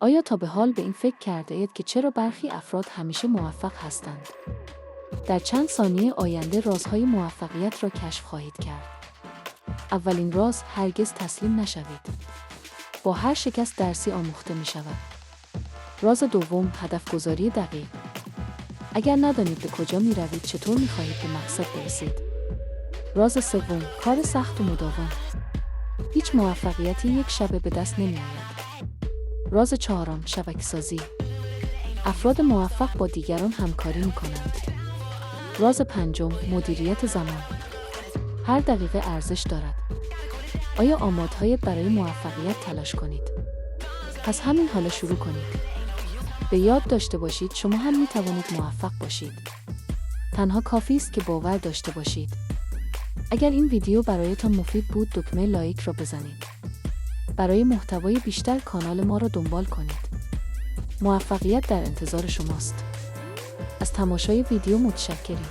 آیا تا به حال به این فکر کرده اید که چرا برخی افراد همیشه موفق هستند؟ در چند ثانیه آینده رازهای موفقیت را کشف خواهید کرد. اولین راز، هرگز تسلیم نشوید. با هر شکست درسی آموخته می شود. راز دوم، هدف گذاری دقیق. اگر ندانید به کجا می روید، چطور می خواهید به مقصد برسید؟ راز سوم، کار سخت و مداوم. هیچ موفقیتی یک شبه به دست نمی آید. راز چهارم، شبکه‌سازی. افراد موفق با دیگران همکاری می کنند. راز پنجم، مدیریت زمان. هر دقیقه ارزش دارد. آیا آماده‌اید برای موفقیت تلاش کنید؟ پس همین حالا شروع کنید. به یاد داشته باشید شما هم می توانید موفق باشید. تنها کافی است که باور داشته باشید. اگر این ویدیو برایتان مفید بود، دکمه لایک را بزنید. برای محتوای بیشتر کانال ما را دنبال کنید. موفقیت در انتظار شماست. از تماشای ویدیو متشکریم.